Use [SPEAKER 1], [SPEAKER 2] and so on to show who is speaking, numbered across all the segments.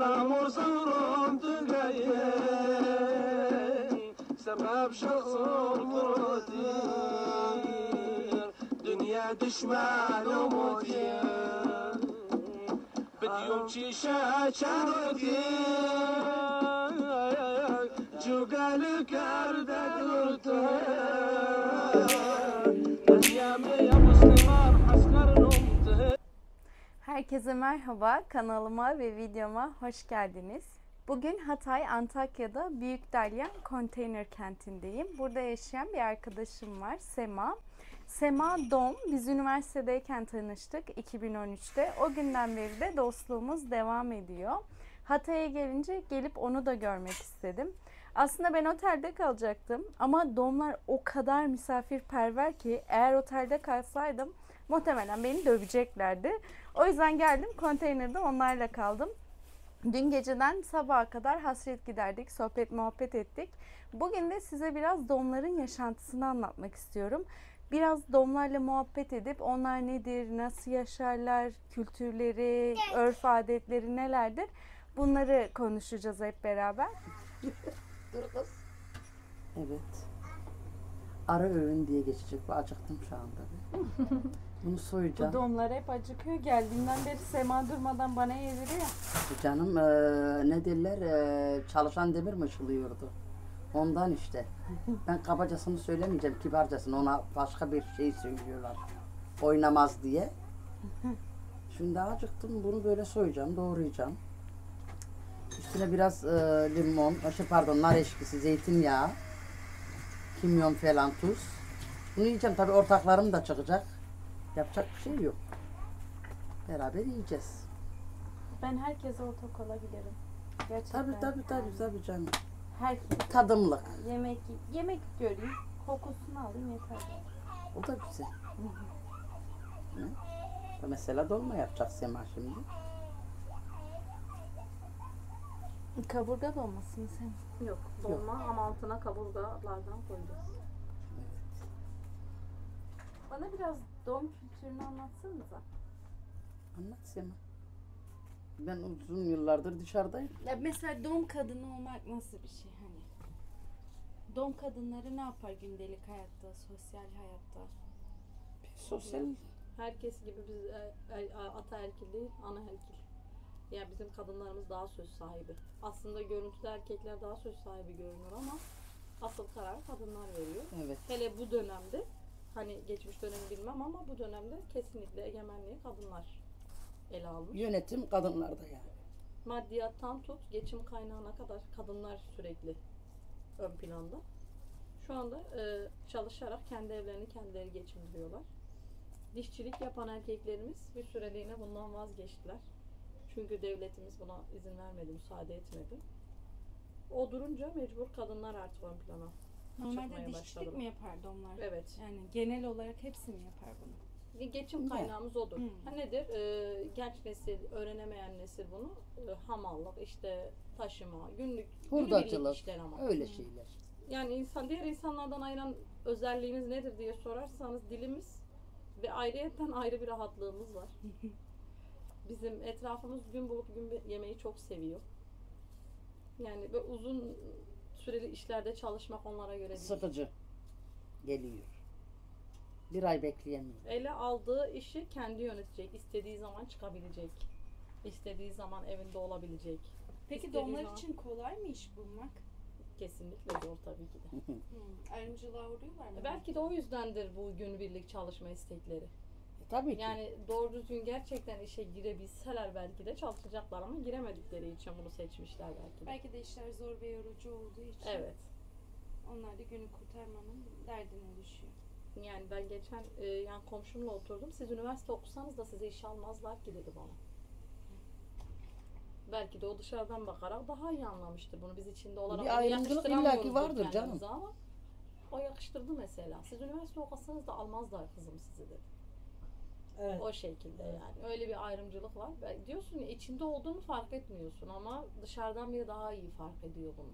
[SPEAKER 1] الأمور صاروا تغير سبب شخصهم قرودير دنيا دشمن ومدير بديوم چیشه چرودیر جوگل کرده دورتر دنیامه یا مسلمان حسکر نمته.
[SPEAKER 2] Herkese merhaba, kanalıma ve videoma hoş geldiniz. Bugün Hatay, Antakya'da Büyükdalyan Konteyner Kenti'ndeyim. Burada yaşayan bir arkadaşım var, Sema. Sema Dom, biz üniversitedeyken tanıştık 2013'te. O günden beri de dostluğumuz devam ediyor. Hatay'a gelince gelip onu da görmek istedim. Aslında ben otelde kalacaktım ama Domlar o kadar misafirperver ki eğer otelde kalsaydım muhtemelen beni döveceklerdi. O yüzden geldim, konteynerde onlarla kaldım. Dün geceden sabaha kadar hasret giderdik, sohbet muhabbet ettik. Bugün de size biraz Domların yaşantısını anlatmak istiyorum. Biraz Domlarla muhabbet edip onlar nedir, nasıl yaşarlar, kültürleri, örf adetleri nelerdir bunları konuşacağız hep beraber.
[SPEAKER 3] Dur kız. Evet. Ara öğün diye geçecek. Acıktım şu anda. Bunu soyacağım.
[SPEAKER 2] Bu Domlar hep acıkıyor. Geldiğinden beri Sema durmadan bana yediriyor.
[SPEAKER 3] Canım ne derler çalışan demir mi ışılıyordu? Ondan işte. Ben kabacasını söylemeyeceğim, kibarcasını. Ona başka bir şey söylüyorlar. Oynamaz diye. Şimdi acıktım. Bunu böyle soyacağım, doğrayacağım. Üstüne biraz limon, nar eşkisi, zeytinyağı, kimyon falan, tuz. Bunu yiyeceğim. Tabii ortaklarım da çıkacak. Yapacak bir şey yok. Beraber yiyeceğiz.
[SPEAKER 2] Ben herkese ortak olabilirim. Gerçekten.
[SPEAKER 3] Tabii canım.
[SPEAKER 2] Herkes.
[SPEAKER 3] Tadımlık.
[SPEAKER 2] Yemek göreyim, kokusunu alayım yeter.
[SPEAKER 3] O da güzel. Hı? Mesela dolma yapacak Sema şimdi.
[SPEAKER 2] Kaburga dolmasın sen.
[SPEAKER 4] Yok, dolma ama altına kaburgalardan koyacağız.
[SPEAKER 3] Evet.
[SPEAKER 2] Bana biraz Dom kültürünü anlatsanıza.
[SPEAKER 3] Anlat Sema. Ben uzun yıllardır dışarıdayım.
[SPEAKER 2] Ya mesela Dom kadını olmak nasıl bir şey hani? Dom kadınları ne yapar gündelik hayatta, sosyal hayatta?
[SPEAKER 3] Sosyal.
[SPEAKER 4] Herkes gibi biz ataerkil değil, anaerkil. Yani bizim kadınlarımız daha söz sahibi. Aslında görüntüde erkekler daha söz sahibi görünür ama asıl kararı kadınlar veriyor.
[SPEAKER 3] Evet.
[SPEAKER 4] Hele bu dönemde, hani geçmiş dönemi bilmem ama bu dönemde kesinlikle egemenliği kadınlar ele almış.
[SPEAKER 3] Yönetim kadınlarda yani.
[SPEAKER 4] Maddiyattan tut, geçim kaynağına kadar kadınlar sürekli ön planda. Şu anda çalışarak kendi evlerini kendileri geçindiriyorlar. Dişçilik yapan erkeklerimiz bir süreliğine bundan vazgeçtiler. Çünkü devletimiz buna izin vermedi, müsaade etmedi. O durunca mecbur kadınlar artık ön plana
[SPEAKER 2] Normalde
[SPEAKER 4] çıkmaya
[SPEAKER 2] dişçilik
[SPEAKER 4] başladı.
[SPEAKER 2] mi yapar Domlar?
[SPEAKER 4] Evet.
[SPEAKER 2] Yani genel olarak hepsi mi yapar bunu?
[SPEAKER 4] Geçim kaynağımız odur.
[SPEAKER 2] Hmm.
[SPEAKER 4] Ha nedir? Genç nesil, öğrenemeyen nesil bunu hamallık, işte taşıma, günlük
[SPEAKER 3] Hurdacılık,
[SPEAKER 4] işler ama.
[SPEAKER 3] öyle şeyler.
[SPEAKER 4] Yani diğer insanlardan ayıran özelliğiniz nedir diye sorarsanız dilimiz ve ayrıyetten ayrı bir rahatlığımız var. Bizim etrafımız gün bulup gün yemeği çok seviyor. Yani böyle uzun süreli işlerde çalışmak onlara göre değil.
[SPEAKER 3] Sıkıcı geliyor. Bir ay bekleyemiyor.
[SPEAKER 4] Ele aldığı işi kendi yönetecek, istediği zaman çıkabilecek, istediği zaman evinde olabilecek.
[SPEAKER 2] Peki
[SPEAKER 4] İstediği
[SPEAKER 2] Domlar
[SPEAKER 4] zaman-
[SPEAKER 2] için kolay mı iş bulmak?
[SPEAKER 4] Kesinlikle zor tabii ki de.
[SPEAKER 2] Ayrımcılığa uğruyorlar mı?
[SPEAKER 4] Belki de o yüzdendir bu günübirlik çalışma istekleri.
[SPEAKER 3] Tabii ki.
[SPEAKER 4] Yani doğru düzgün gerçekten işe girebilseler belki de çalışacaklar ama giremedikleri için bunu seçmişler belki de.
[SPEAKER 2] Belki de işler zor ve yorucu olduğu için.
[SPEAKER 4] Evet.
[SPEAKER 2] Onlar da günü kurtarmanın derdine düşüyor.
[SPEAKER 4] Yani ben geçen yani komşumla oturdum. Siz üniversite okusanız da size iş almazlar ki dedi bana. Belki de o dışarıdan bakarak daha iyi anlamıştır bunu. Biz içinde olarak
[SPEAKER 3] Bir
[SPEAKER 4] onu
[SPEAKER 3] ayrımcılık
[SPEAKER 4] yakıştıramıyoruzdur
[SPEAKER 3] illaki vardır
[SPEAKER 4] kendimize
[SPEAKER 3] canım.
[SPEAKER 4] ama o yakıştırdı mesela. Siz üniversite okusanız da almazlar kızım sizi dedi.
[SPEAKER 3] Evet.
[SPEAKER 4] O şekilde yani. Öyle bir ayrımcılık var. Diyorsun ya içinde olduğunu fark etmiyorsun ama dışarıdan biri daha iyi fark ediyor bunu.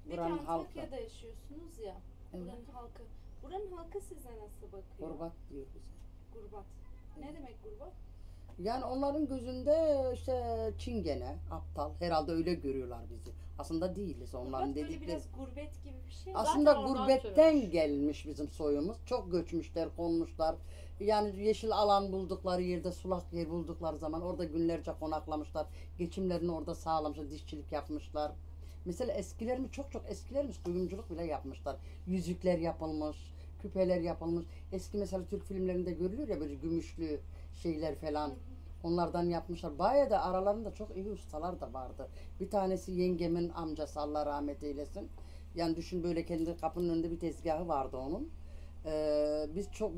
[SPEAKER 2] Peki
[SPEAKER 3] Buranın
[SPEAKER 2] Antakya'da yaşıyorsunuz ya.
[SPEAKER 3] Evet.
[SPEAKER 2] Buranın halkı size nasıl bakıyor?
[SPEAKER 3] Kurbat diyor bize.
[SPEAKER 2] Gurbat. Ne demek gurbat?
[SPEAKER 3] Yani onların gözünde işte çingene, aptal. Herhalde öyle görüyorlar bizi. Aslında değiliz onların
[SPEAKER 2] Gurbet böyle
[SPEAKER 3] dedikleri.
[SPEAKER 2] biraz gurbet gibi bir şey mi?
[SPEAKER 3] Aslında
[SPEAKER 4] Zaten oradan
[SPEAKER 3] gurbetten
[SPEAKER 4] türemiş.
[SPEAKER 3] gelmiş bizim soyumuz. Çok göçmüşler, konmuşlar. Yani yeşil alan buldukları yerde, sulak yer buldukları zaman orada günlerce konaklamışlar. Geçimlerini orada sağlamışlar, dişçilik yapmışlar. Mesela eskilerimiz, çok çok eskilerimiz kuyumculuk bile yapmışlar. Yüzükler yapılmış, küpeler yapılmış. Eski mesela Türk filmlerinde görülüyor ya böyle gümüşlü şeyler falan. Onlardan yapmışlar. Bayağı da aralarında çok iyi ustalar da vardı. Bir tanesi yengemin amcası, Allah rahmet eylesin. Yani düşün, böyle kendi kapının önünde bir tezgahı vardı onun.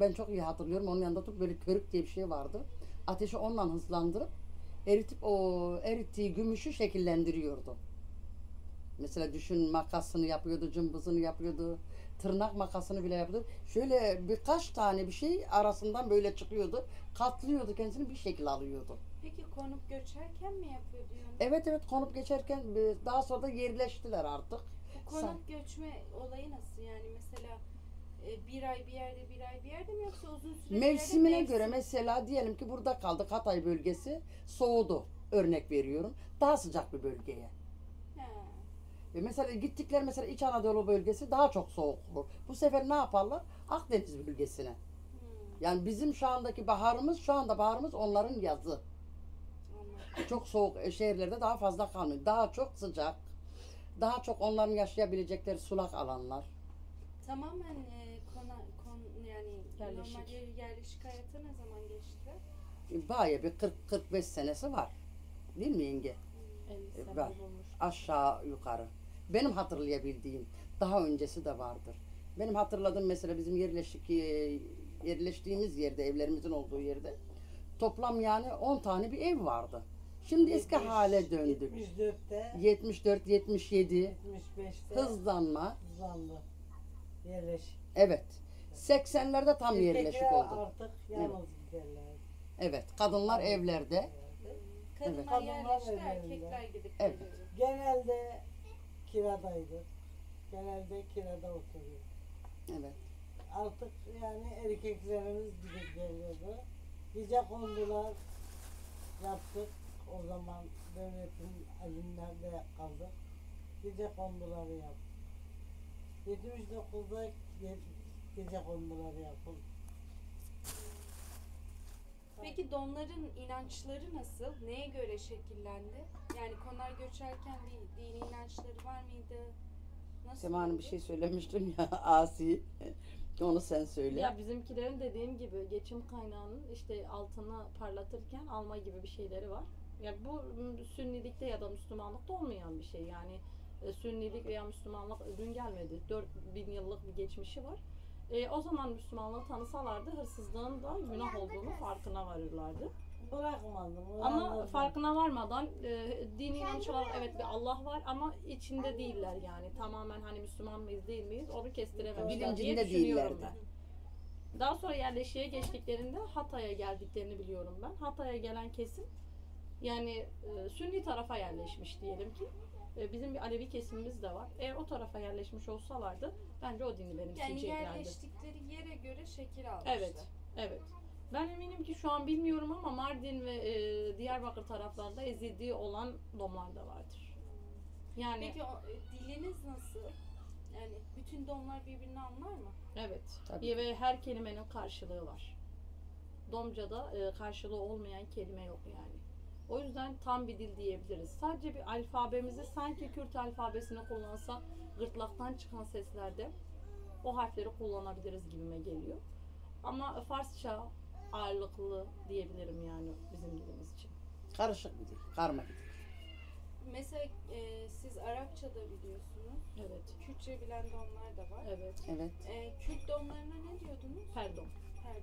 [SPEAKER 3] Ben çok iyi hatırlıyorum. Onun yanında tutup böyle körük diye bir şey vardı. Ateşi onunla hızlandırıp eritip o erittiği gümüşü şekillendiriyordu. Mesela düşün, makasını yapıyordu, cımbızını yapıyordu, tırnak makasını bile yapıyordu. Şöyle birkaç tane bir şey arasından böyle çıkıyordu, katlıyordu kendisini, bir şekil alıyordu.
[SPEAKER 2] Peki konup göçerken mi yapıyordu yani?
[SPEAKER 3] Evet evet, konup geçerken daha sonra da yerleştiler artık.
[SPEAKER 2] Bu konup göçme olayı nasıl yani mesela bir ay bir yerde bir ay bir yerde mi yoksa uzun süre bir yerde
[SPEAKER 3] Mevsimine
[SPEAKER 2] mevsim-
[SPEAKER 3] göre mesela diyelim ki burada kaldık, Hatay bölgesi soğudu, örnek veriyorum, daha sıcak bir bölgeye.
[SPEAKER 2] Ha.
[SPEAKER 3] Mesela gittikleri mesela İç Anadolu bölgesi daha çok soğuk olur. Bu sefer ne yaparlar? Akdeniz bölgesine. Yani bizim şu andaki baharımız, şu anda baharımız onların yazı.
[SPEAKER 2] Anladım.
[SPEAKER 3] Çok soğuk şehirlerde daha fazla kalmıyor. Daha çok sıcak. Daha çok onların yaşayabilecekleri sulak alanlar.
[SPEAKER 2] Tamamen yani
[SPEAKER 4] Yerleşik.
[SPEAKER 2] normal yerleşik hayata ne zaman geçtiler?
[SPEAKER 3] Bayağı bir 40-45 senesi var. Değil mi yenge?
[SPEAKER 4] 50 sene
[SPEAKER 3] Var.
[SPEAKER 4] bulmuş.
[SPEAKER 3] Aşağı yukarı. Benim hatırlayabildiğim. Daha öncesi de vardır. Benim hatırladığım mesela bizim yerleştiğimiz yerde, evlerimizin olduğu yerde toplam yani 10 tane bir ev vardı. Şimdi eski hale döndük.
[SPEAKER 5] 74'te,
[SPEAKER 3] 74, 77
[SPEAKER 5] 75'te
[SPEAKER 3] hızlanma.
[SPEAKER 5] hızlandı. Yerleşik.
[SPEAKER 3] Evet. 80'lerde tam yerleşik
[SPEAKER 5] Erkekler
[SPEAKER 3] oldu.
[SPEAKER 5] artık yalnız giderler.
[SPEAKER 3] Evet. Kadınlar evlerde.
[SPEAKER 2] Kadınlar
[SPEAKER 5] Kadınlar
[SPEAKER 2] yerleşti,
[SPEAKER 5] evlerinde.
[SPEAKER 2] erkekler gidip
[SPEAKER 3] Evet.
[SPEAKER 2] geliyordu.
[SPEAKER 5] Genelde kiradaydı. Genelde kirada oturuyor.
[SPEAKER 3] Evet.
[SPEAKER 5] Artık yani erkeklerimiz gidip geliyordu. Gece kondular yaptık. O zaman devletin elinlerde kaldık. Gece konduları yaptık. 79'da gece konduları yapıldı.
[SPEAKER 2] Peki donların inançları nasıl? Neye göre şekillendi? Yani konar göçerken bir dini inançları var mıydı? Nasıl
[SPEAKER 3] Sema Hanım
[SPEAKER 2] oldu?
[SPEAKER 3] bir şey söylemiştin ya Asi. Onu sen söyle.
[SPEAKER 4] Ya bizimkilerin dediğim gibi geçim kaynağının işte altını parlatırken alma gibi bir şeyleri var. Ya bu Sünnilikte ya da Müslümanlıkta olmayan bir şey. Yani Sünnilik veya Müslümanlık dün gelmedi. 4000 yıllık bir geçmişi var. O zaman Müslümanlığı tanısalardı hırsızlığın da günah olduğunu farkına varırlardı.
[SPEAKER 5] Bırakmadım.
[SPEAKER 4] Ama
[SPEAKER 5] anladım.
[SPEAKER 4] farkına varmadan dini inanç olarak evet bir Allah var ama içinde değiller yani. Tamamen hani Müslüman mıyız değil miyiz onu kestirememişler diye
[SPEAKER 3] Bilincinde
[SPEAKER 4] düşünüyorum
[SPEAKER 3] değillerdi.
[SPEAKER 4] ben. Daha sonra yerleşiğe geçtiklerinde Hatay'a geldiklerini biliyorum ben. Hatay'a gelen kesim yani Sünni tarafa yerleşmiş diyelim ki. Bizim bir Alevi kesimimiz de var. Eğer o tarafa yerleşmiş olsalardı bence o dini
[SPEAKER 2] Yani
[SPEAKER 4] benimseyeceklerdi.
[SPEAKER 2] yerleştikleri yere göre şekil almışlar.
[SPEAKER 4] Evet, evet. Ben eminim ki şu an bilmiyorum ama Mardin ve Diyarbakır taraflarında ezildiği olan domlar da vardır. Yani
[SPEAKER 2] Peki diliniz nasıl? Yani bütün domlar birbirini anlar mı?
[SPEAKER 4] evet.
[SPEAKER 3] Tabii.
[SPEAKER 4] Ve her kelimenin karşılığı var. Domca'da karşılığı olmayan kelime yok yani. O yüzden tam bir dil diyebiliriz. Sadece bir alfabemizi sanki Kürt alfabesini kullansa gırtlaktan çıkan seslerde o harfleri kullanabiliriz gibime geliyor. Ama Farsça ağırlıklı diyebilirim yani bizim dilimiz için.
[SPEAKER 3] Karışık bir dil. Karma bir dil.
[SPEAKER 2] Mesela siz Arapça da biliyorsunuz.
[SPEAKER 4] Evet.
[SPEAKER 2] Kürtçe bilen domlar da var.
[SPEAKER 4] Evet.
[SPEAKER 3] Evet.
[SPEAKER 2] Kürt domlarına ne diyordunuz?
[SPEAKER 4] Pardon.
[SPEAKER 2] Pardon.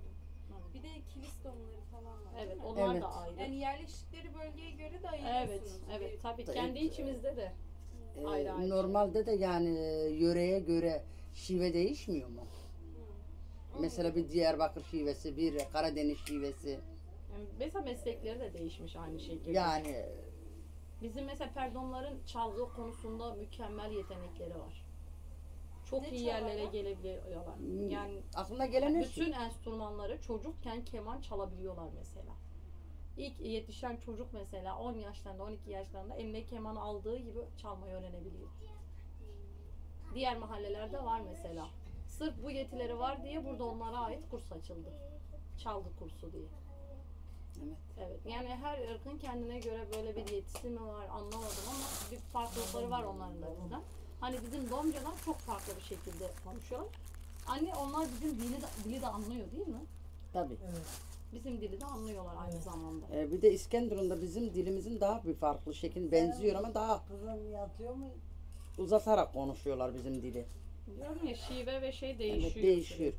[SPEAKER 2] Bir de kilis domları falan var
[SPEAKER 4] Evet,
[SPEAKER 2] değil mi?
[SPEAKER 4] onlar
[SPEAKER 3] Evet.
[SPEAKER 4] da ayrı.
[SPEAKER 2] Yani yerleştikleri bölgeye göre de
[SPEAKER 4] Evet,
[SPEAKER 2] ayırıyorsunuz.
[SPEAKER 4] evet. Tabii
[SPEAKER 3] Evet.
[SPEAKER 4] kendi içimizde de.
[SPEAKER 3] Ee,
[SPEAKER 4] Ayrı ayrı.
[SPEAKER 3] Normalde de yani yöreye göre şive değişmiyor mu? Mesela bir Diyarbakır şivesi, bir Karadeniz şivesi.
[SPEAKER 4] Yani mesela meslekleri de değişmiş aynı şekilde.
[SPEAKER 3] Yani
[SPEAKER 4] Bizim mesela perdonların çalgı konusunda mükemmel yetenekleri var. Çok
[SPEAKER 2] Ne
[SPEAKER 4] iyi yerlere
[SPEAKER 2] çalarlar?
[SPEAKER 4] gelebiliyorlar. Yani
[SPEAKER 3] aklına gelen her şey.
[SPEAKER 4] bütün enstrümanları çocukken keman çalabiliyorlar mesela. İlk yetişen çocuk mesela 10 yaşlarında, 12 yaşlarında eline keman aldığı gibi çalmayı öğrenebiliyor. Diğer mahallelerde var mesela. Sırf bu yetileri var diye burada onlara ait kurs açıldı. Çalgı kursu diye.
[SPEAKER 3] Evet.
[SPEAKER 4] Evet. Yani her ırkın kendine göre böyle bir yetisi mi var anlamadım ama bir farklılıkları var onların da bizden. Hani bizim domcalar çok farklı bir şekilde konuşuyorlar. Anne onlar bizim dili de anlıyor değil mi?
[SPEAKER 3] Tabii.
[SPEAKER 5] Evet.
[SPEAKER 4] Bizim dili de anlıyorlar aynı zamanda.
[SPEAKER 3] Bir de İskenderun'da bizim dilimizin daha bir farklı şekil benziyor ama daha
[SPEAKER 5] Kızım yatıyor mu?
[SPEAKER 3] uzatarak konuşuyorlar bizim dili.
[SPEAKER 4] Diyorum ya şive ve şey değişiyor.
[SPEAKER 3] Evet, değişiyor.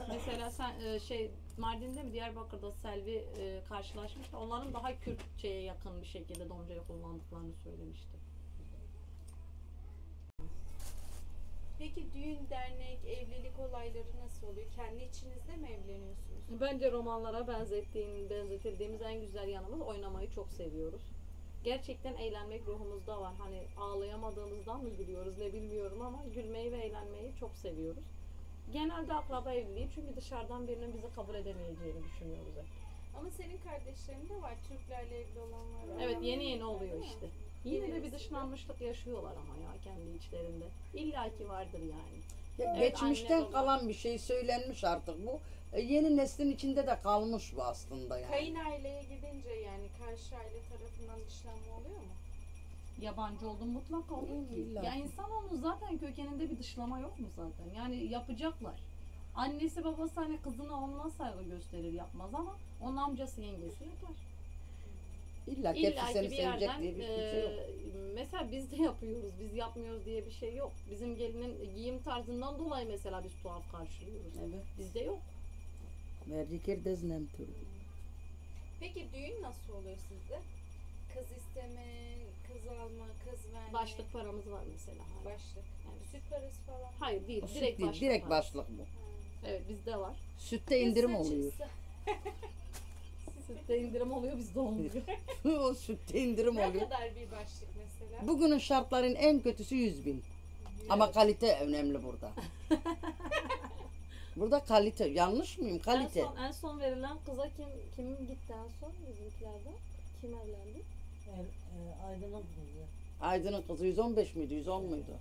[SPEAKER 4] Mesela sen Mardin'de mi Diyarbakır'da Selvi karşılaşmıştı. Onların daha Kürtçe'ye yakın bir şekilde domcayı kullandıklarını söylemişti.
[SPEAKER 2] Peki düğün, dernek, evlilik olayları nasıl oluyor? Kendi içinizde mi evleniyorsunuz?
[SPEAKER 4] Bence romanlara benzetildiğimiz en güzel yanımız oynamayı çok seviyoruz. Gerçekten eğlenmek ruhumuzda var. Hani ağlayamadığımızdan mı gülüyoruz ne bilmiyorum ama gülmeyi ve eğlenmeyi çok seviyoruz. Genelde akraba evliliği çünkü dışarıdan birinin bizi kabul edemeyeceğini düşünüyoruz hep.
[SPEAKER 2] Ama senin kardeşlerin de var. Türklerle evli olanlar var.
[SPEAKER 4] Evet yeni oluyor işte. Yine de bir dışlanmışlık yaşıyorlar ama ya kendi içlerinde. İlla ki vardır yani.
[SPEAKER 3] Ya
[SPEAKER 4] Evet,
[SPEAKER 3] geçmişten
[SPEAKER 4] anne, baba.
[SPEAKER 3] kalan bir şey söylenmiş artık bu. Yeni neslin içinde de kalmış bu aslında yani.
[SPEAKER 2] Kayın aileye gidince yani karşı aile tarafından dışlanma oluyor mu?
[SPEAKER 4] Yabancı oldum mutlaka olur ki.
[SPEAKER 3] İlla
[SPEAKER 4] Ya
[SPEAKER 3] ki.
[SPEAKER 4] insanoğlunun zaten kökeninde bir dışlama yok mu zaten? Yani yapacaklar. Annesi babası hani kızına ondan saygı gösterir yapmaz ama onun amcası yengesi yapar.
[SPEAKER 3] İlla ki
[SPEAKER 4] İlla
[SPEAKER 3] hepsi
[SPEAKER 4] ki
[SPEAKER 3] seni
[SPEAKER 4] bir
[SPEAKER 3] sevecek
[SPEAKER 4] yerden
[SPEAKER 3] diye bir kimse yok.
[SPEAKER 4] mesela biz de yapıyoruz, biz yapmıyoruz diye bir şey yok. Bizim gelinin giyim tarzından dolayı mesela biz tuhaf karşılıyoruz.
[SPEAKER 3] Evet.
[SPEAKER 4] Bizde yok.
[SPEAKER 3] Verdiker deznem türü.
[SPEAKER 2] Peki düğün nasıl oluyor sizde? Kız isteme, kız alma, kız verme.
[SPEAKER 4] Başlık paramız var mesela.
[SPEAKER 2] Başlık. Yani süt parası falan.
[SPEAKER 4] Hayır değil,
[SPEAKER 3] O süt
[SPEAKER 4] direkt
[SPEAKER 3] değil,
[SPEAKER 4] başlık
[SPEAKER 3] direkt
[SPEAKER 4] var.
[SPEAKER 3] başlık bu.
[SPEAKER 4] Evet bizde var.
[SPEAKER 3] Sütte indirim oluyor.
[SPEAKER 4] Sütte indirim oluyor bizde olmuyor.
[SPEAKER 3] O sütte indirim
[SPEAKER 2] Ne
[SPEAKER 3] oluyor.
[SPEAKER 2] kadar bir başlık mesela?
[SPEAKER 3] Bugünün şartların en kötüsü 100.000. Ama kalite önemli burada. Burada kalite. Yanlış mıyım? Kalite.
[SPEAKER 4] En son verilen kıza kim gitti en son bizimkilerden? Kim evlendi?
[SPEAKER 5] Aydın'ın kızı.
[SPEAKER 3] Aydın'ın kızı 115 miydi? 110 muydu?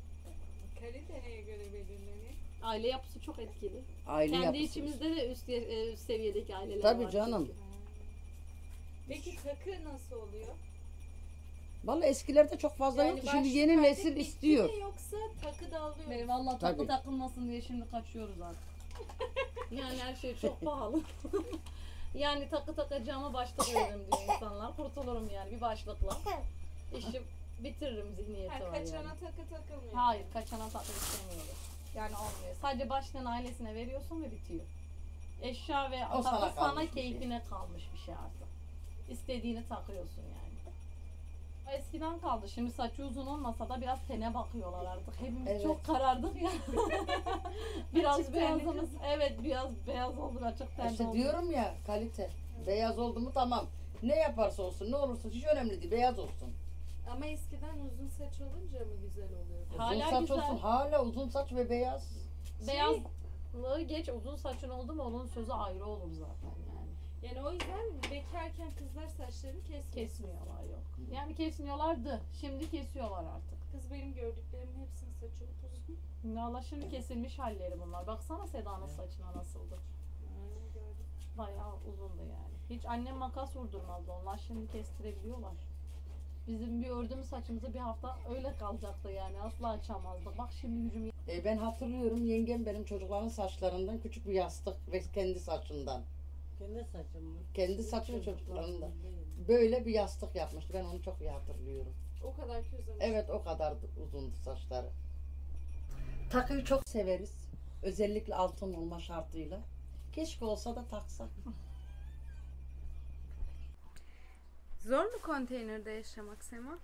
[SPEAKER 2] Kalite neye göre belirleniyor?
[SPEAKER 4] Aile yapısı çok etkili.
[SPEAKER 3] Aile
[SPEAKER 4] Kendi
[SPEAKER 3] yapısı.
[SPEAKER 4] içimizde de üst seviyedeki aileler
[SPEAKER 3] Tabii
[SPEAKER 4] var.
[SPEAKER 3] canım.
[SPEAKER 4] çünkü.
[SPEAKER 2] Peki takı nasıl oluyor?
[SPEAKER 3] Vallahi eskilerde çok fazla yoktu. Şimdi
[SPEAKER 2] başlık
[SPEAKER 3] yeni
[SPEAKER 2] artık
[SPEAKER 3] nesil
[SPEAKER 2] bitti
[SPEAKER 3] istiyor.
[SPEAKER 2] mi yoksa takı da alıyor
[SPEAKER 4] Benim
[SPEAKER 2] musun?
[SPEAKER 4] valla
[SPEAKER 3] Tabii.
[SPEAKER 4] takı takılmasın diye şimdi kaçıyoruz artık. Yani her şey çok pahalı. Yani takı takacağıma başlık veririm diyor insanlar. Kurtulurum yani bir başlıkla. İşi bitiririm zihniyeti
[SPEAKER 2] Ha,
[SPEAKER 4] var
[SPEAKER 2] kaçana
[SPEAKER 4] yani.
[SPEAKER 2] takı takılmıyor.
[SPEAKER 4] Hayır kaçana takı istemiyoruz. Yani olmuyor. Sadece baştan ailesine veriyorsun ve bitiyor. Eşya ve
[SPEAKER 3] O sana
[SPEAKER 4] takı
[SPEAKER 3] kalmış
[SPEAKER 4] sana
[SPEAKER 3] bir şey.
[SPEAKER 4] keyfine kalmış bir şey artık. İstediğini takıyorsun yani. Eskiden kaldı. Şimdi saçı uzun olmasa da biraz tene bakıyorlar artık. Hepimiz
[SPEAKER 3] Evet.
[SPEAKER 4] çok karardık ya. biraz
[SPEAKER 2] Açık tenli
[SPEAKER 4] beyazımız, evet biraz beyaz olduk açık tenli
[SPEAKER 3] İşte
[SPEAKER 4] olduk.
[SPEAKER 3] diyorum ya kalite. Beyaz oldu mu tamam. Ne yaparsa olsun ne olursa hiç önemli değil. Beyaz olsun.
[SPEAKER 2] Ama eskiden uzun saç olunca mı güzel oluyor?
[SPEAKER 3] Uzun
[SPEAKER 4] Hala
[SPEAKER 3] saç
[SPEAKER 4] güzel.
[SPEAKER 3] olsun. Hala uzun saç ve beyaz.
[SPEAKER 4] Beyazlığı geç uzun saçın oldu mu onun sözü ayrı olur zaten yani.
[SPEAKER 2] Yani o yüzden bekarken kızlar saçlarını kesmiyor.
[SPEAKER 4] Kesmiyorlar yok. Yani kesmiyorlardı. Şimdi kesiyorlar artık.
[SPEAKER 2] Kız benim gördüklerimin hepsinin saçı uzun.
[SPEAKER 4] Valla şimdi kesilmiş halleri bunlar. Baksana Seda'nın saçına nasıldı.
[SPEAKER 2] Gördüm.
[SPEAKER 4] Bayağı uzundu yani. Hiç annem makas vurdurmazdı. Onlar şimdi kestirebiliyorlar. Bizim bir ördüğümüz saçımızı bir hafta öyle kalacaktı yani. Asla açamazdık. Bak şimdi gücüm
[SPEAKER 3] Ben hatırlıyorum yengem benim çocukların saçlarından küçük bir yastık ve kendi saçından.
[SPEAKER 5] Kendi saçım mı?
[SPEAKER 3] Kendi saç ve çocuklarından. Böyle bir yastık yapmıştı. Ben onu çok iyi hatırlıyorum.
[SPEAKER 2] O kadar ki uzamış.
[SPEAKER 3] Evet o kadar uzundu saçları. Takıyı çok severiz. Özellikle altın olma şartıyla. Keşke olsa da taksak.
[SPEAKER 2] Zor mu konteynerde yaşamak Sema?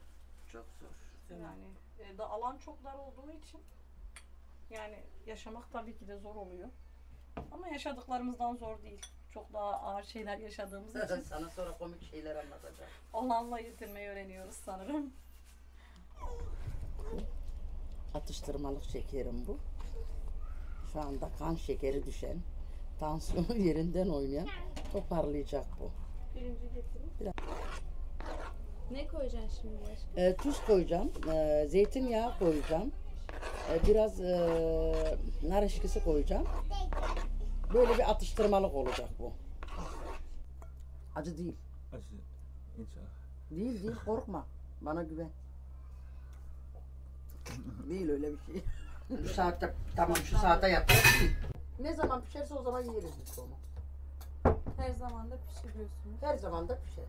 [SPEAKER 3] Çok zor.
[SPEAKER 4] yani alan çok dar olduğu için yani yaşamak tabii ki de zor oluyor. Ama yaşadıklarımızdan zor değil. Çok daha ağır şeyler yaşadığımız için
[SPEAKER 3] Sana sonra komik şeyler anlatacağım.
[SPEAKER 4] olanla yetinmeyi öğreniyoruz sanırım.
[SPEAKER 3] Atıştırmalık şekerim bu. Şu anda kan şekeri düşen, tansiyonu yerinden oynayan toparlayacak bu.
[SPEAKER 4] Pirinci getirin.
[SPEAKER 2] Ne koyacaksın şimdi başka?
[SPEAKER 3] Tuz koyacağım, zeytinyağı koyacağım, biraz nar eşkisi koyacağım. Böyle bir atıştırmalık olacak bu. Acı değil.
[SPEAKER 1] Acı. İnşallah.
[SPEAKER 3] Değil korkma. Bana güven. Değil öyle bir şey. Şu saatte tamam şu saate yapıyoruz. Ne zaman pişerse o zaman yeriz biz onu.
[SPEAKER 2] Her zaman da pişiriyorsunuz.
[SPEAKER 3] Her zaman da pişer.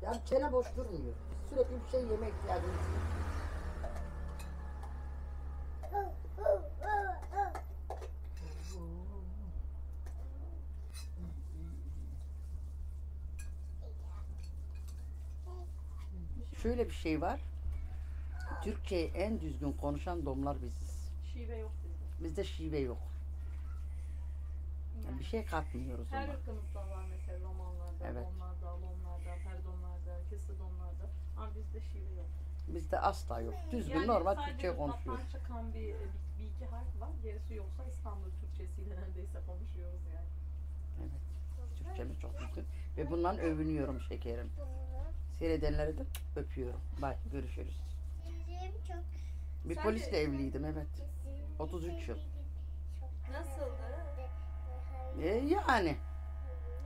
[SPEAKER 3] Yani çene boş durmuyor. Sürekli bir şey yeme ihtiyacımız var. Şöyle bir şey var. Türkçeyi en düzgün konuşan domlar biziz.
[SPEAKER 4] Şive yok bizde.
[SPEAKER 3] Bizde şive yok. Yani bir şey katmıyoruz
[SPEAKER 4] Her
[SPEAKER 3] ona.
[SPEAKER 4] ırkımızda var mesela romanlarda,
[SPEAKER 3] Evet.
[SPEAKER 4] donlarda, alonlarda, perdonlarda, kesidonlarda. Ama bizde şive yok.
[SPEAKER 3] Bizde asla yok. Düzgün
[SPEAKER 4] Yani
[SPEAKER 3] normal
[SPEAKER 4] sadece
[SPEAKER 3] Türkçe konuşuyoruz.
[SPEAKER 4] alttan çıkan bir iki harf var. Gerisi yoksa İstanbul Türkçesiyle neredeyse konuşuyoruz yani.
[SPEAKER 3] Evet. Türkçemiz çok düzgün. Ve bundan övünüyorum şekerim. Seyredenleri de öpüyorum. Bye. Görüşürüz. Bir
[SPEAKER 4] Sen
[SPEAKER 3] polisle
[SPEAKER 4] de-
[SPEAKER 3] evliydim evet. 33 yıl.
[SPEAKER 2] Nasıldı?
[SPEAKER 3] Yani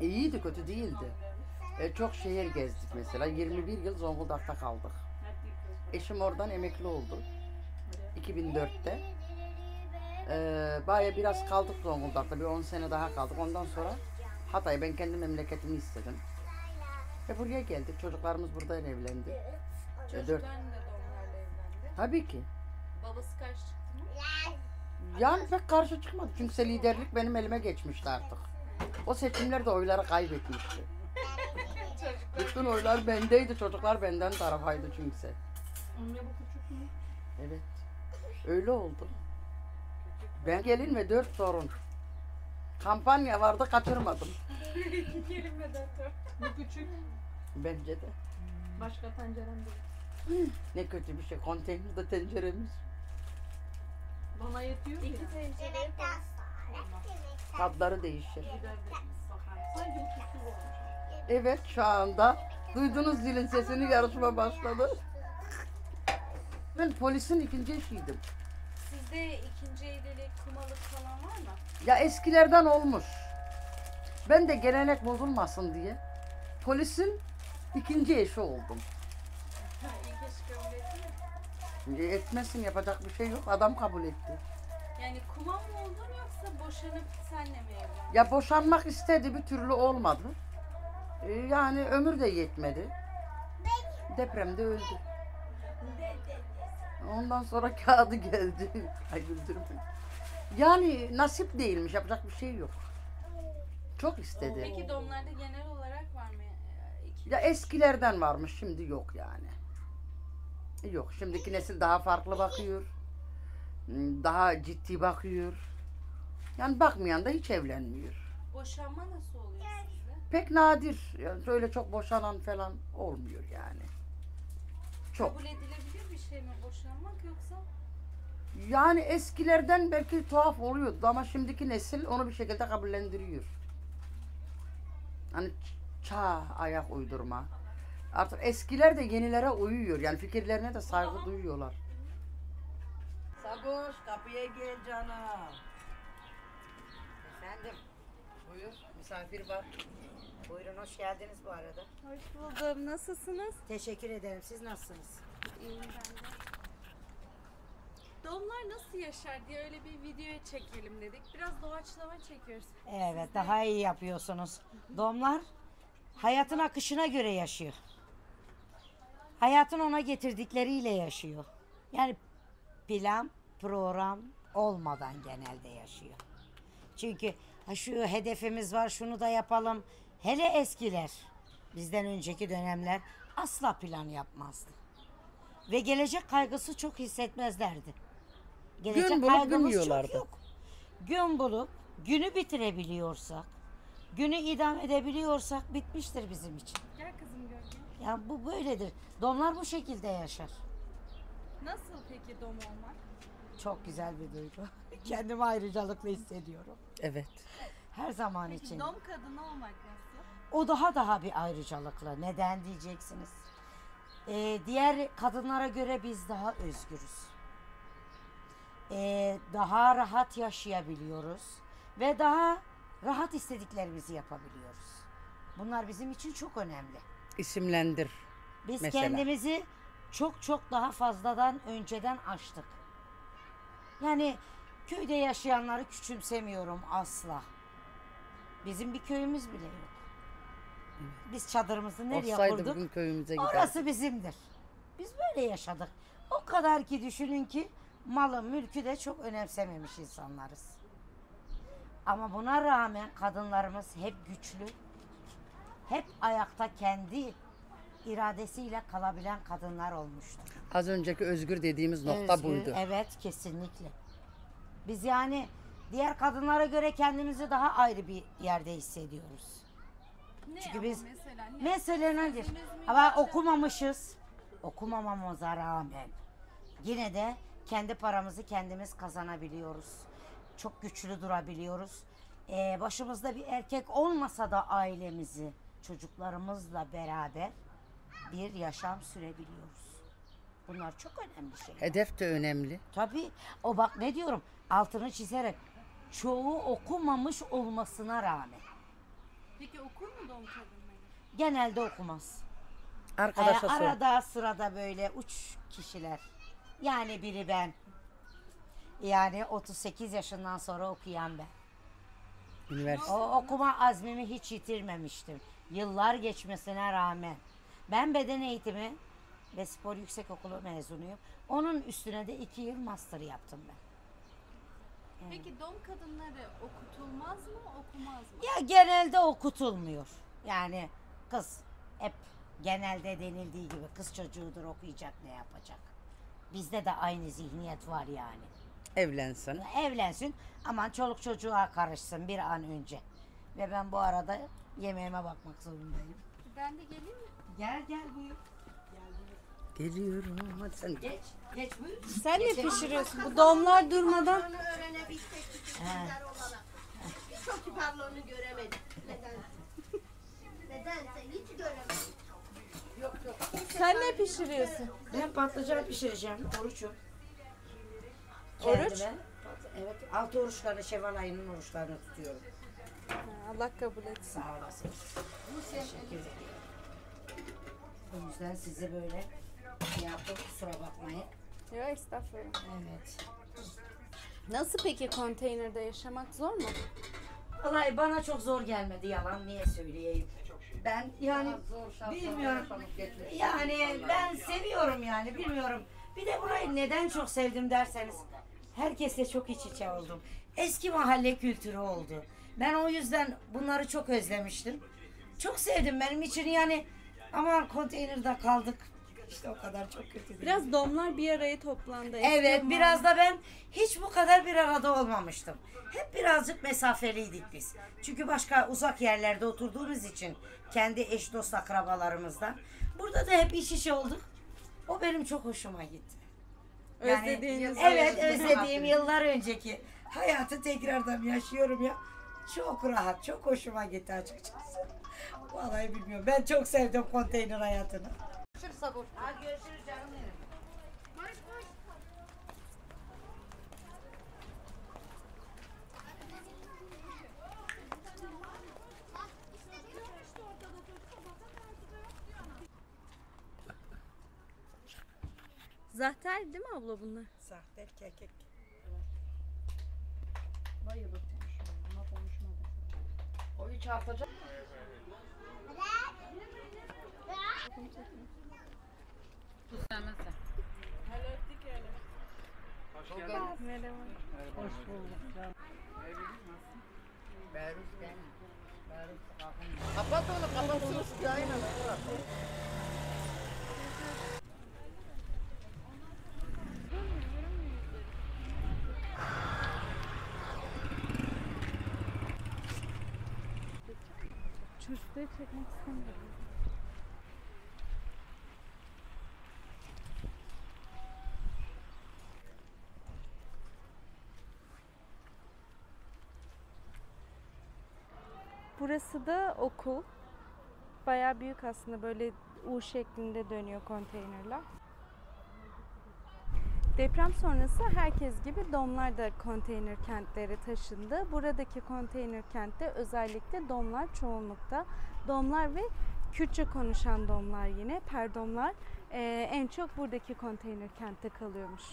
[SPEAKER 3] iyiydi, kötü değildi. Çok şehir gezdik mesela. 21 yıl Zonguldak'ta kaldık. Eşim oradan emekli oldu. 2004'te. Baya biraz kaldık Zonguldak'ta. Bir 10 sene daha kaldık. Ondan sonra Hatay, ben kendi memleketimi istedim. Ve buraya geldik. Çocuklarımız burada evlendi.
[SPEAKER 2] Çocukların
[SPEAKER 3] Dört.
[SPEAKER 2] da onlarla evlendi.
[SPEAKER 3] Tabii ki.
[SPEAKER 2] Babası karşı çıktı mı?
[SPEAKER 3] Yani pek karşı çıkmadı. Çünkü liderlik benim elime geçmişti artık. O seçimlerde oyları kaybetmişti. Bütün oylar bendeydi. Çocuklar benden tarafaydı çünkü.
[SPEAKER 4] Anne bu küçük mü?
[SPEAKER 3] Evet. Öyle oldu. Ben gelin ve 4 torun. Kampanya vardı, kaçırmadım.
[SPEAKER 2] Kelimeden dört.
[SPEAKER 4] Bu küçük.
[SPEAKER 3] Bence de.
[SPEAKER 4] Başka tencerem değil.
[SPEAKER 3] Ne kötü bir şey. Konteynerde tenceremiz.
[SPEAKER 4] Bana yetiyor ki.
[SPEAKER 2] İki tencere yaparız.
[SPEAKER 3] Tadları değişir.
[SPEAKER 4] Gider de bakar. Sanki bu küçük olmuş.
[SPEAKER 3] Evet, şu anda duydunuz zilin sesini, yarışma başladı. Ben polisin ikinci eşiydim.
[SPEAKER 2] Sizde ikinci evlilik, kumalık falan var mı?
[SPEAKER 3] Ya eskilerden olmuş. Ben de gelenek bozulmasın diye polisin ikinci eşi oldum.
[SPEAKER 2] İlk eş kabul etti mi?
[SPEAKER 3] Etmesin, yapacak bir şey yok. Adam kabul etti.
[SPEAKER 2] Yani kuma mı oldun yoksa boşanıp senle mi evlendin?
[SPEAKER 3] Ya boşanmak istedi, bir türlü olmadı. Yani ömür de yetmedi. Depremde öldü. Ondan sonra kağıdı geldi. Ay güldürme. Yani nasip değilmiş, yapacak bir şey yok. Çok istedi.
[SPEAKER 2] Peki domlarda genel olarak var mı? İki
[SPEAKER 3] Ya eskilerden varmış, şimdi yok yani. Yok, şimdiki nesil daha farklı bakıyor. Daha ciddi bakıyor. Yani bakmayan da hiç evlenmiyor.
[SPEAKER 2] boşanma nasıl oluyor sizde?
[SPEAKER 3] Pek nadir. Yani öyle çok boşanan falan olmuyor yani. Çok.
[SPEAKER 2] Kabul edilebilir bir şey mi boşanmak yoksa?
[SPEAKER 3] Yani eskilerden belki tuhaf oluyordu ama şimdiki nesil onu bir şekilde kabullendiriyor. Hani çağ ayak uydurma. Artık eskiler de yenilere uyuyor. Yani fikirlerine de saygı duyuyorlar. Sagoş, kapıya gel canım. Efendim, buyur, misafir var.
[SPEAKER 6] Buyurun, hoş geldiniz bu arada.
[SPEAKER 2] Hoş buldum. Nasılsınız?
[SPEAKER 6] Teşekkür ederim. Siz nasılsınız?
[SPEAKER 2] İyiyim ben de. Domlar nasıl yaşar diye öyle bir videoya çekelim dedik. Biraz doğaçlama çekiyoruz.
[SPEAKER 6] Evet, daha iyi yapıyorsunuz. Domlar hayatın akışına göre yaşıyor. Hayatın ona getirdikleriyle yaşıyor. Yani plan, program olmadan genelde yaşıyor. Çünkü şu hedefimiz var, şunu da yapalım. Hele eskiler, bizden önceki dönemler asla plan yapmazdı. Ve gelecek kaygısı çok hissetmezlerdi. Gelecek
[SPEAKER 3] Gün bulup
[SPEAKER 6] kaygımız
[SPEAKER 3] gün
[SPEAKER 6] çok
[SPEAKER 3] yiyorlardı.
[SPEAKER 6] yok. Gün bulup günü bitirebiliyorsak, günü idam edebiliyorsak bitmiştir bizim için.
[SPEAKER 2] Gel kızım gölge.
[SPEAKER 6] Yani bu böyledir. Domlar bu şekilde yaşar.
[SPEAKER 2] Nasıl peki dom olmak?
[SPEAKER 6] Çok güzel bir duygu. Kendimi ayrıcalıklı hissediyorum.
[SPEAKER 3] Evet.
[SPEAKER 6] Her zaman
[SPEAKER 2] Peki
[SPEAKER 6] için.
[SPEAKER 2] dom kadını olmak nasıl?
[SPEAKER 6] O daha bir ayrıcalıklı. Neden diyeceksiniz? Diğer kadınlara göre biz daha özgürüz. Daha rahat yaşayabiliyoruz ve daha rahat istediklerimizi yapabiliyoruz. Bunlar bizim için çok önemli.
[SPEAKER 3] İsimlendir.
[SPEAKER 6] Biz
[SPEAKER 3] Mesela?
[SPEAKER 6] kendimizi çok daha fazladan önceden aştık. Yani köyde yaşayanları küçümsemiyorum asla. Bizim bir köyümüz bile yok. Biz çadırımızı nereye
[SPEAKER 3] Olsaydı
[SPEAKER 6] kurduk?
[SPEAKER 3] bugün köyümüze giderdik.
[SPEAKER 6] Orası bizimdir. Biz böyle yaşadık. O kadar ki düşünün ki malı mülkü de çok önemsememiş insanlarız. Ama buna rağmen kadınlarımız hep güçlü, hep ayakta kendi iradesiyle kalabilen kadınlar olmuştur.
[SPEAKER 3] Az önceki özgür dediğimiz nokta
[SPEAKER 6] Özgür,
[SPEAKER 3] buydu.
[SPEAKER 6] evet, kesinlikle. Biz yani diğer kadınlara göre kendimizi daha ayrı bir yerde hissediyoruz. Çünkü biz mesela nedir? Ama okumamışız. Okumamamıza rağmen yine de kendi paramızı kendimiz kazanabiliyoruz. Çok güçlü durabiliyoruz. Başımızda bir erkek olmasa da ailemizi, çocuklarımızla beraber bir yaşam sürebiliyoruz. Bunlar çok önemli şeyler.
[SPEAKER 3] Hedef de önemli.
[SPEAKER 6] Tabii. O bak ne diyorum, altını çizerek çoğu okumamış olmasına rağmen
[SPEAKER 2] Peki okur mu doğum kadınları?
[SPEAKER 6] genelde okumaz.
[SPEAKER 3] Arkadaşa sor.
[SPEAKER 6] Arada sırada böyle uç kişiler. Yani biri ben. Yani 38 yaşından sonra okuyan ben.
[SPEAKER 3] Üniversite.
[SPEAKER 6] O okuma azmimi hiç yitirmemiştim. Yıllar geçmesine rağmen. Ben beden eğitimi ve spor yüksekokulu mezunuyum. Onun üstüne de 2 yıl master yaptım ben.
[SPEAKER 2] Peki doğum kadınları okutulmaz mı, okumaz mı?
[SPEAKER 6] Ya genelde okutulmuyor. Yani kız hep genelde denildiği gibi kız çocuğudur, okuyacak, ne yapacak. Bizde de aynı zihniyet var yani.
[SPEAKER 3] Evlensin.
[SPEAKER 6] Evlensin, aman çoluk çocuğa karışsın bir an önce. Ve ben bu arada yemeğime bakmak zorundayım.
[SPEAKER 2] Ben de geleyim mi?
[SPEAKER 6] Gel buyur.
[SPEAKER 3] Geliyorum. Hadi sen geç.
[SPEAKER 6] Geç buyur.
[SPEAKER 2] Sen ne pişiriyorsun? Bu domlar durmadan.
[SPEAKER 7] Çok kibarlığını göremedim. Nedense hiç göremedim.
[SPEAKER 2] Sen ne pişiriyorsun?
[SPEAKER 6] Ben patlıcan pişireceğim. Oruçum.
[SPEAKER 2] Oruç?
[SPEAKER 6] Kendime evet, 6 oruçlarını, Şevval ayının oruçlarını tutuyorum.
[SPEAKER 2] Allah kabul etsin.
[SPEAKER 6] Sağ olasın. Teşekkür ederim. O yüzden sizi böyle yaptım, kusura bakmayın.
[SPEAKER 2] Yok estağfurullah.
[SPEAKER 6] Evet.
[SPEAKER 2] Nasıl peki konteynerde yaşamak zor mu?
[SPEAKER 6] Vallahi bana çok zor gelmedi, yalan niye söyleyeyim. Ben yani bilmiyorum. Yani ben seviyorum yani, bilmiyorum. Bir de burayı neden çok sevdim derseniz, herkesle çok iç içe oldum. Eski mahalle kültürü oldu. Ben o yüzden bunları çok özlemiştim. Çok sevdim benim için yani, ama konteynerde kaldık. İşte o kadar çok kötü değil.
[SPEAKER 2] Biraz domlar bir araya toplandı.
[SPEAKER 6] Evet,
[SPEAKER 2] Eski
[SPEAKER 6] biraz da ben hiç bu kadar bir arada olmamıştım. Hep birazcık mesafeliydik biz. Çünkü başka uzak yerlerde oturduğumuz için kendi eş dost akrabalarımızdan. Burada da hep iç içe olduk. O benim çok hoşuma gitti. Yani,
[SPEAKER 2] Özlediğiniz
[SPEAKER 6] evet, özlediğim yıllar önceki hayatı tekrardan yaşıyorum ya. Çok rahat, çok hoşuma gitti açıkçası. Vallahi bilmiyorum. Ben çok sevdim konteyner hayatını. Görüşürüz sabır. Hadi görüşürüz canım benim.
[SPEAKER 2] Zahter değil mi abla bunlar?
[SPEAKER 6] Sahte kekik. Bayılıp konuşuyor ama konuşmadı. O hiç artacak.
[SPEAKER 2] Merhaba.
[SPEAKER 6] Hoş bulduk.
[SPEAKER 3] Kapat onu. Yayına.
[SPEAKER 2] Çocukları çekmek istemiyorum. Burası da okul. Bayağı büyük aslında, böyle U şeklinde dönüyor konteynerler. Deprem sonrası herkes gibi Domlar da konteyner kentlere taşındı. Buradaki konteyner kentte özellikle Domlar çoğunlukta. Domlar ve Kürtçe konuşan Domlar, yine Perdomlar en çok buradaki konteyner kentte kalıyormuş.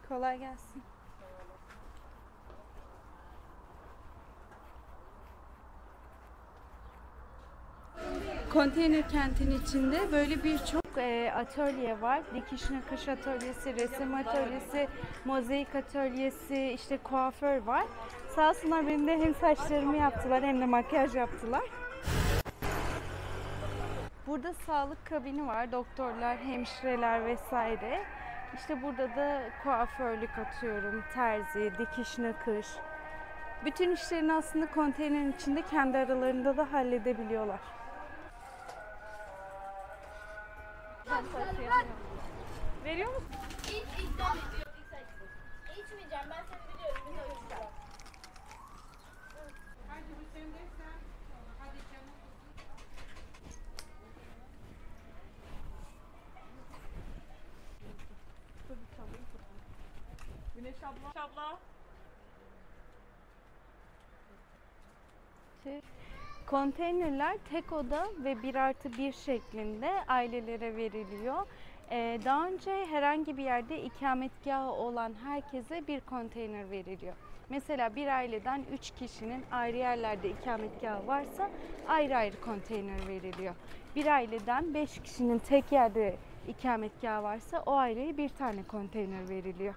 [SPEAKER 2] Kolay gelsin. Konteyner kentin içinde böyle birçok atölye var. Dikiş nakış atölyesi, resim atölyesi, mozaik atölyesi, işte kuaför var. Sağ olsunlar benim de hem saçlarımı yaptılar hem de makyaj yaptılar. Burada sağlık kabini var. Doktorlar, hemşireler vesaire. İşte burada da kuaförlük atıyorum, terzi, dikiş nakış. Bütün işlerini aslında konteynerin içinde kendi aralarında da halledebiliyorlar. Veriyor musun?
[SPEAKER 7] İçmeyeceğim, ben seni biliyorum. Biz o yüzden.
[SPEAKER 4] Güneş abla.
[SPEAKER 2] Konteynerler tek oda ve 1+1 şeklinde ailelere veriliyor. Daha önce herhangi bir yerde ikametgahı olan herkese bir konteyner veriliyor. Mesela bir aileden 3 kişinin ayrı yerlerde ikametgahı varsa ayrı ayrı konteyner veriliyor. Bir aileden 5 kişinin tek yerde ikametgahı varsa o aileye bir tane konteyner veriliyor.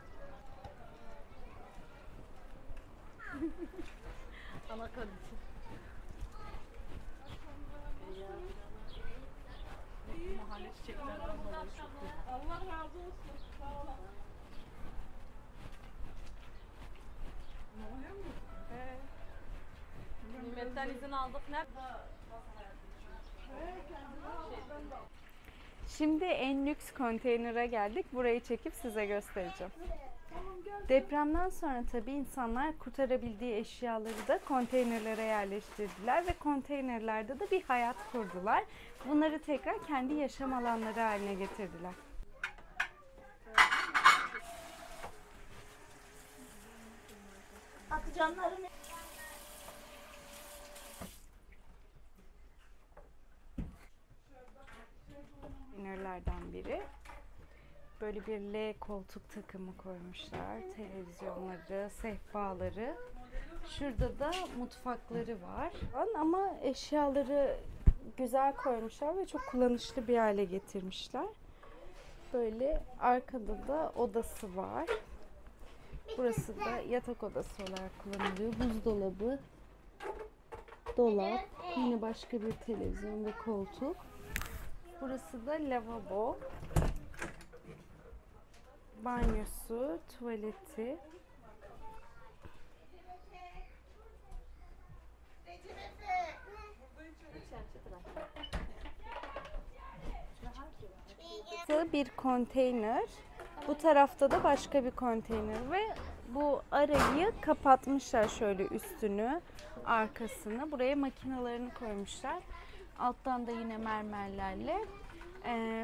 [SPEAKER 4] Ana karısı. Mahalle çiçeklerden dolayı çok güzel.
[SPEAKER 1] Allah razı olsun. Sağ olun.
[SPEAKER 4] Nimetten izin aldık. Ne?
[SPEAKER 2] Şimdi en lüks konteynere geldik. Burayı çekip size göstereceğim. Depremden sonra tabii insanlar kurtarabildiği eşyaları da konteynerlere yerleştirdiler ve konteynerlerde de bir hayat kurdular. Bunları tekrar kendi yaşam alanları haline getirdiler.
[SPEAKER 7] Patlıcanlarını
[SPEAKER 2] Konteynerlerden biri. Böyle bir L koltuk takımı koymuşlar. Televizyonları, sehpaları. Şurada da mutfakları var. Ama eşyaları güzel koymuşlar ve çok kullanışlı bir hale getirmişler. Böyle arkada da odası var. Burası da yatak odası olarak kullanılıyor. Buzdolabı, dolap, yine başka bir televizyon ve koltuk. Burası da lavabo. Banyosu, tuvaleti. Burası bir konteyner. Bu tarafta da başka bir konteyner ve bu arayı kapatmışlar, şöyle üstünü, arkasını. Buraya makinalarını koymuşlar. Alttan da yine mermerlerle.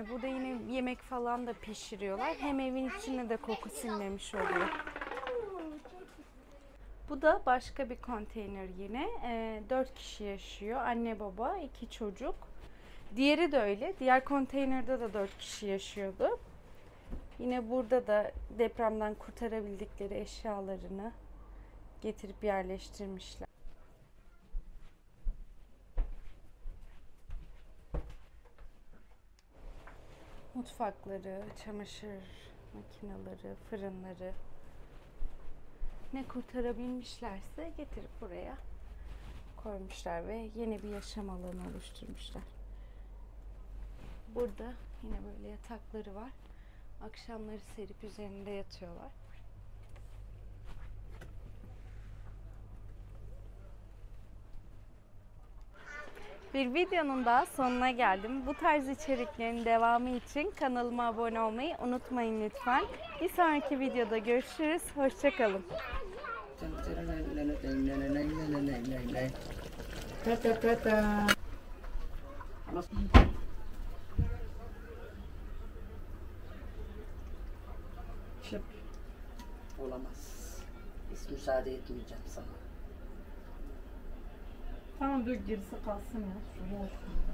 [SPEAKER 2] Burada yine yemek falan da pişiriyorlar. Hem evin içine de koku sinmemiş oluyor. Bu da başka bir konteyner yine. 4 kişi yaşıyor. Anne, baba, 2 çocuk. Diğeri de öyle. Diğer konteynerde de 4 kişi yaşıyordu. Yine burada da depremden kurtarabildikleri eşyalarını getirip yerleştirmişler. Mutfakları, çamaşır makineleri, fırınları ne kurtarabilmişlerse getirip buraya koymuşlar ve yeni bir yaşam alanı oluşturmuşlar. Burada yine böyle yatakları var. Akşamları serip üzerinde yatıyorlar. Bir videonun daha sonuna geldim. Bu tarz içeriklerin devamı için kanalıma abone olmayı unutmayın lütfen. Bir sonraki videoda görüşürüz. Hoşça kalın.
[SPEAKER 3] Ta ta ta ta. Şıp. Olamaz. Hiç müsaade etmeyeceğim sana.
[SPEAKER 4] Tamam dur gerisi kalsın ya. Şuraya şurada.